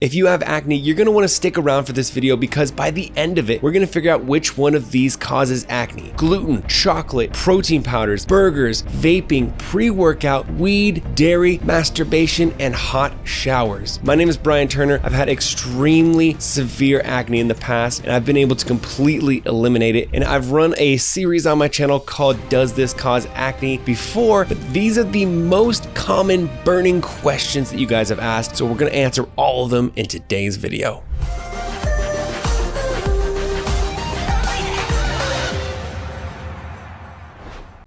If you have acne, you're gonna wanna stick around for this video because by the end of it, we're gonna figure out which one of these causes acne. Gluten, chocolate, protein powders, burgers, vaping, pre-workout, weed, dairy, masturbation, and hot showers. My name is Brian Turner. I've had extremely severe acne in the past, and I've been able to completely eliminate it. And I've run a series on my channel called Does This Cause Acne before, but these are the most common burning questions that you guys have asked, so we're gonna answer all of them in today's video.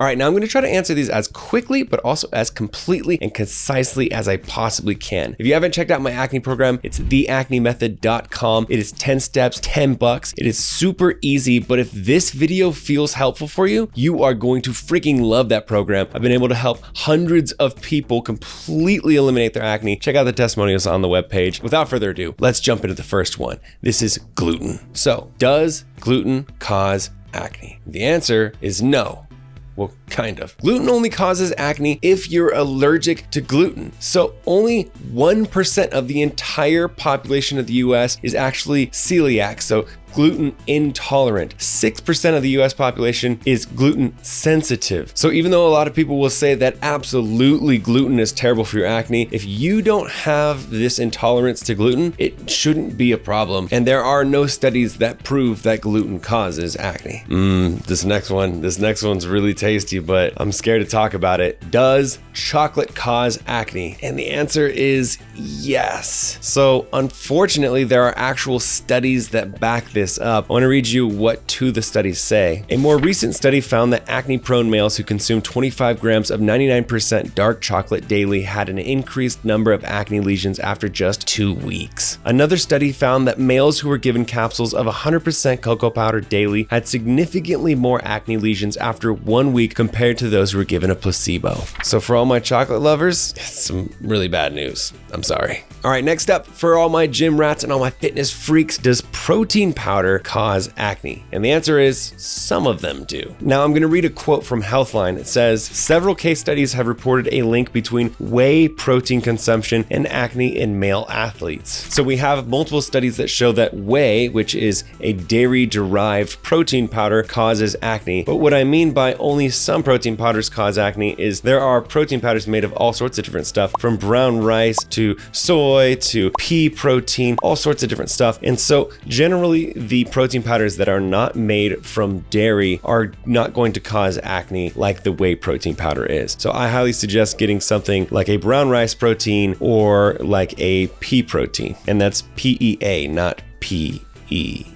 All right, now I'm gonna try to answer these as quickly, but also as completely and concisely as I possibly can. If you haven't checked out my acne program, it's theacnemethod.com. It is 10 steps, $10. It is super easy, but if this video feels helpful for you, you are going to freaking love that program. I've been able to help hundreds of people completely eliminate their acne. Check out the testimonials on the webpage. Without further ado, let's jump into the first one. This is gluten. So, does gluten cause acne? The answer is no. Well, kind of. Gluten only causes acne if you're allergic to gluten. So only 1% of the entire population of the US is actually celiac, so gluten intolerant. 6% of the US population is gluten sensitive. So even though a lot of people will say that absolutely gluten is terrible for your acne, if you don't have this intolerance to gluten, it shouldn't be a problem. And there are no studies that prove that gluten causes acne. This next one's really tasty, but I'm scared to talk about it. Does chocolate cause acne? And the answer is yes. So unfortunately, there are actual studies that back this up. I want to read you what two of the studies say. A more recent study found that acne-prone males who consumed 25 grams of 99% dark chocolate daily had an increased number of acne lesions after just 2 weeks. Another study found that males who were given capsules of 100% cocoa powder daily had significantly more acne lesions after 1 week compared to those who were given a placebo. So for all my chocolate lovers, some really bad news. I'm sorry. All right, next up, for all my gym rats and all my fitness freaks, does protein powder cause acne? And the answer is some of them do. Now I'm gonna read a quote from Healthline. It says, several case studies have reported a link between whey protein consumption and acne in male athletes. So we have multiple studies that show that whey, which is a dairy-derived protein powder, causes acne. But what I mean by only some protein powders cause acne is there are protein powders made of all sorts of different stuff, from brown rice to soy to pea protein, all sorts of different stuff. And so generally the protein powders that are not made from dairy are not going to cause acne like the whey protein powder is. So I highly suggest getting something like a brown rice protein or like a pea protein. And that's PEA, not PEE.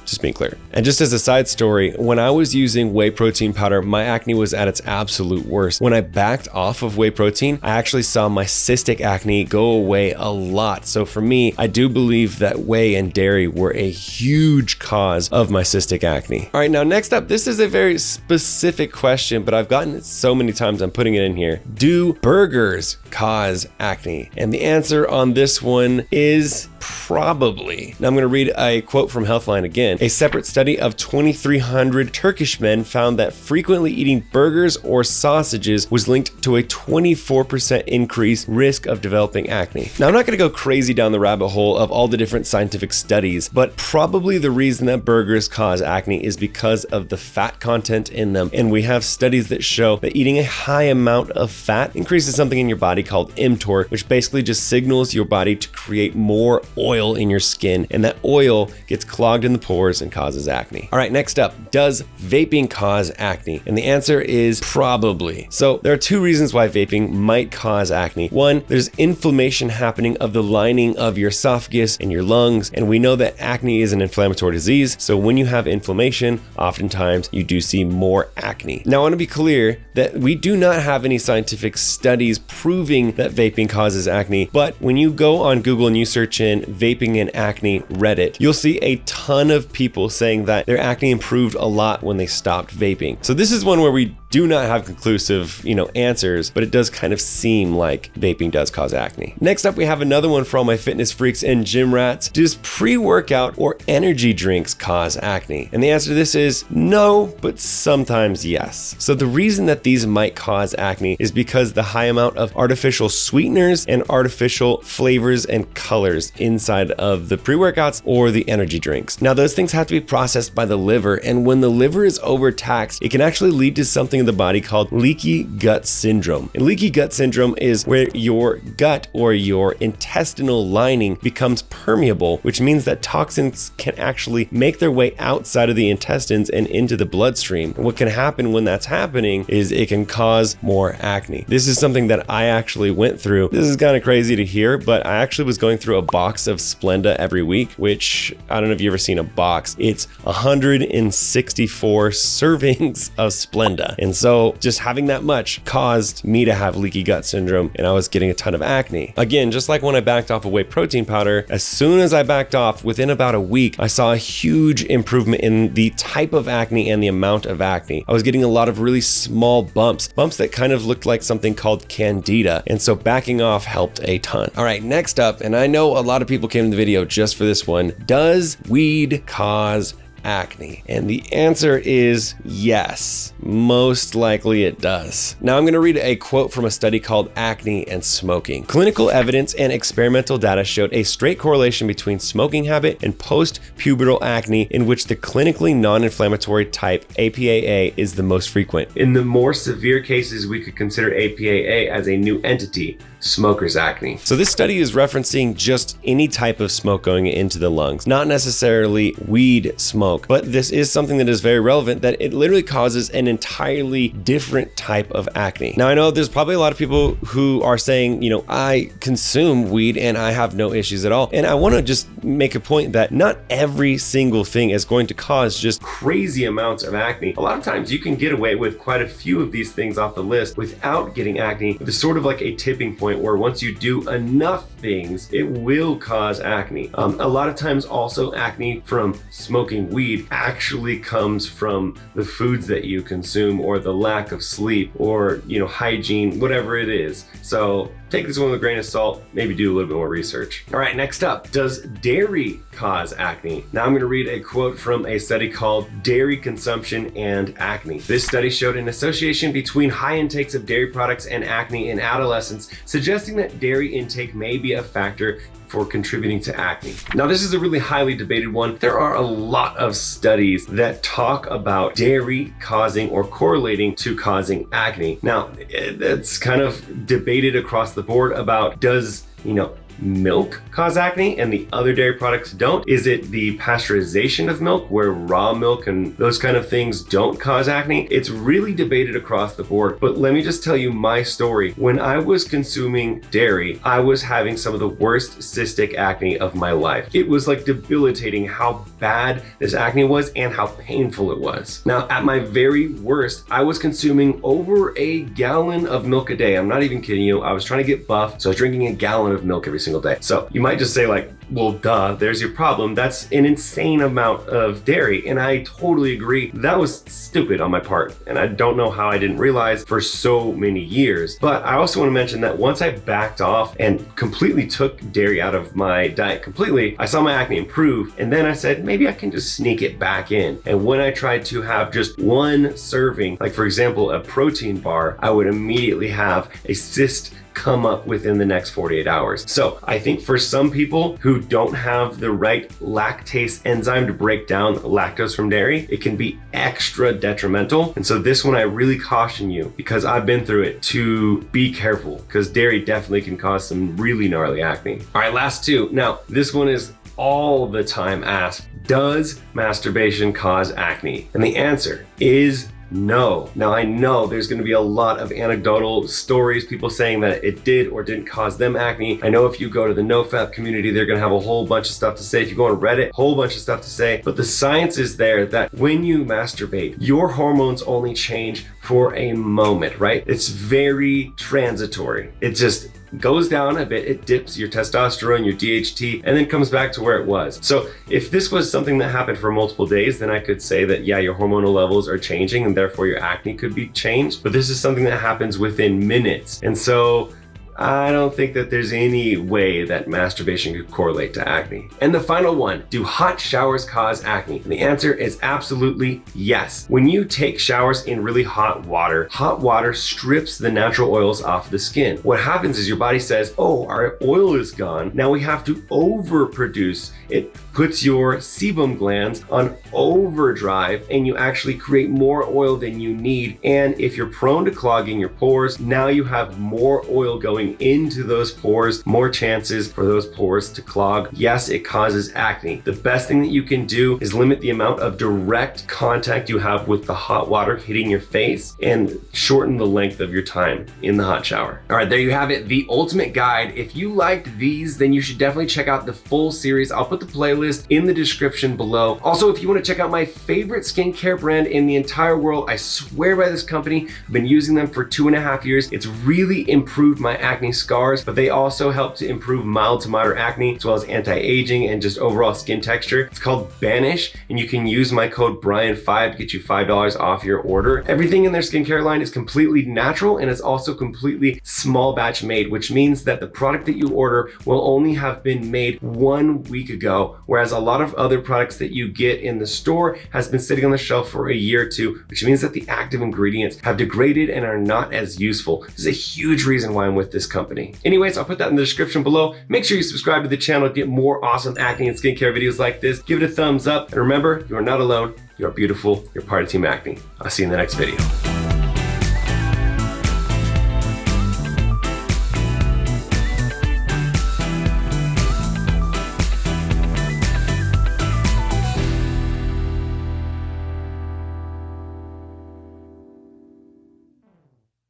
Just being clear. And just as a side story, when I was using whey protein powder, my acne was at its absolute worst. When I backed off of whey protein, I actually saw my cystic acne go away a lot. So for me, I do believe that whey and dairy were a huge cause of my cystic acne. All right, now next up, this is a very specific question, but I've gotten it so many times, I'm putting it in here. Do burgers cause acne? And the answer on this one is probably. Now I'm going to read a quote from Healthline again. A separate study of 2,300 Turkish men found that frequently eating burgers or sausages was linked to a 24% increased risk of developing acne. Now I'm not going to go crazy down the rabbit hole of all the different scientific studies, but probably the reason that burgers cause acne is because of the fat content in them. And we have studies that show that eating a high amount of fat increases something in your body called mTOR, which basically just signals your body to create more oil in your skin, and that oil gets clogged in the pores and causes acne. All right, next up, does vaping cause acne? And the answer is probably. So there are two reasons why vaping might cause acne. One, there's inflammation happening of the lining of your esophagus and your lungs, and we know that acne is an inflammatory disease, so when you have inflammation, oftentimes you do see more acne. Now I want to be clear that we do not have any scientific studies proving that vaping causes acne, but when you go on Google and you search in vaping and acne Reddit, you'll see a ton of people saying that their acne improved a lot when they stopped vaping. So this is one where we do not have conclusive, answers, but it does kind of seem like vaping does cause acne. Next up, we have another one for all my fitness freaks and gym rats. Does pre-workout or energy drinks cause acne? And the answer to this is no, but sometimes yes. So the reason that these might cause acne is because the high amount of artificial sweeteners and artificial flavors and colors inside of the pre-workouts or the energy drinks. Now, those things have to be processed by the liver, and when the liver is overtaxed, it can actually lead to something in the body called leaky gut syndrome. And leaky gut syndrome is where your gut or your intestinal lining becomes permeable, which means that toxins can actually make their way outside of the intestines and into the bloodstream. And what can happen when that's happening is it can cause more acne. This is something that I actually went through. This is kind of crazy to hear, but I actually was going through a box of Splenda every week, which I don't know if you've ever seen a box. It's 164 servings of Splenda. And so just having that much caused me to have leaky gut syndrome, and I was getting a ton of acne. Again, just like when I backed off of whey protein powder, as soon as I backed off, within about a week, I saw a huge improvement in the type of acne and the amount of acne. I was getting a lot of really small bumps that kind of looked like something called candida. And so backing off helped a ton. All right, next up, and I know a lot of people came to the video just for this one. Does weed cause acne? And the answer is yes, most likely it does. Now I'm going to read a quote from a study called Acne and Smoking. Clinical evidence and experimental data showed a straight correlation between smoking habit and post-pubertal acne, in which the clinically non-inflammatory type APAA is the most frequent. In the more severe cases, we could consider APAA as a new entity, smoker's acne. So this study is referencing just any type of smoke going into the lungs, not necessarily weed smoke, but this is something that is very relevant, that it literally causes an entirely different type of acne. Now I know there's probably a lot of people who are saying, I consume weed and I have no issues at all. And I want to just make a point that not every single thing is going to cause just crazy amounts of acne. A lot of times you can get away with quite a few of these things off the list without getting acne. There's sort of like a tipping point where once you do enough things, it will cause acne. A lot of times also acne from smoking weed actually comes from the foods that you consume or the lack of sleep or, hygiene, whatever it is. So take this one with a grain of salt, maybe do a little bit more research. All right, next up, does dairy cause acne? Now I'm gonna read a quote from a study called Dairy Consumption and Acne. This study showed an association between high intakes of dairy products and acne in adolescents, suggesting that dairy intake may be a factor for contributing to acne. Now, this is a really highly debated one. There are a lot of studies that talk about dairy causing or correlating to causing acne. Now, it's kind of debated across the board about does, milk cause acne and the other dairy products don't? Is it the pasteurization of milk where raw milk and those kind of things don't cause acne? It's really debated across the board, but let me just tell you my story. When I was consuming dairy, I was having some of the worst cystic acne of my life. It was like debilitating how bad this acne was and how painful it was. Now, at my very worst, I was consuming over a gallon of milk a day. I'm not even kidding you. I was trying to get buff, so I was drinking a gallon of milk every single day. So you might just say like, well, duh, there's your problem. That's an insane amount of dairy. And I totally agree. That was stupid on my part. And I don't know how I didn't realize for so many years. But I also want to mention that once I backed off and completely took dairy out of my diet completely, I saw my acne improve. And then I said, maybe I can just sneak it back in. And when I tried to have just one serving, like for example, a protein bar, I would immediately have a cyst come up within the next 48 hours. So I think for some people who don't have the right lactase enzyme to break down lactose from dairy, it can be extra detrimental. And so this one I really caution you, because I've been through it, to be careful, because dairy definitely can cause some really gnarly acne. All right, last two. Now, this one is all the time asked. Does masturbation cause acne? And the answer is no. Now I know there's going to be a lot of anecdotal stories, people saying that it did or didn't cause them acne. I know if you go to the NoFap community, they're going to have a whole bunch of stuff to say. If you go on Reddit, whole bunch of stuff to say. But the science is there that when you masturbate, your hormones only change for a moment, right? It's very transitory. It just goes down a bit, it dips your testosterone, your DHT, and then comes back to where it was. So if this was something that happened for multiple days, then I could say that, yeah, your hormonal levels are changing and therefore your acne could be changed. But this is something that happens within minutes. And so I don't think that there's any way that masturbation could correlate to acne. And the final one, do hot showers cause acne? And the answer is absolutely yes. When you take showers in really hot water strips the natural oils off the skin. What happens is your body says, oh, our oil is gone. Now we have to overproduce. It puts your sebum glands on overdrive and you actually create more oil than you need. And if you're prone to clogging your pores, now you have more oil going into those pores, more chances for those pores to clog. Yes, it causes acne. The best thing that you can do is limit the amount of direct contact you have with the hot water hitting your face and shorten the length of your time in the hot shower. All right, there you have it, the ultimate guide. If you liked these, then you should definitely check out the full series. I'll put the playlist in the description below. Also, if you want to check out my favorite skincare brand in the entire world, I swear by this company. I've been using them for 2.5 years. It's really improved my acne scars, but they also help to improve mild to moderate acne, as well as anti-aging and just overall skin texture. It's called Banish, and you can use my code Brian5 to get you $5 off your order. Everything in their skincare line is completely natural, and it's also completely small batch made, which means that the product that you order will only have been made 1 week ago, whereas a lot of other products that you get in the store has been sitting on the shelf for a year or two, which means that the active ingredients have degraded and are not as useful. This is a huge reason why I'm with this company. Anyways, I'll put that in the description below. Make sure you subscribe to the channel to get more awesome acne and skincare videos like this. Give it a thumbs up, and remember, you are not alone. You are beautiful. You're part of Team Acne. I'll see you in the next video.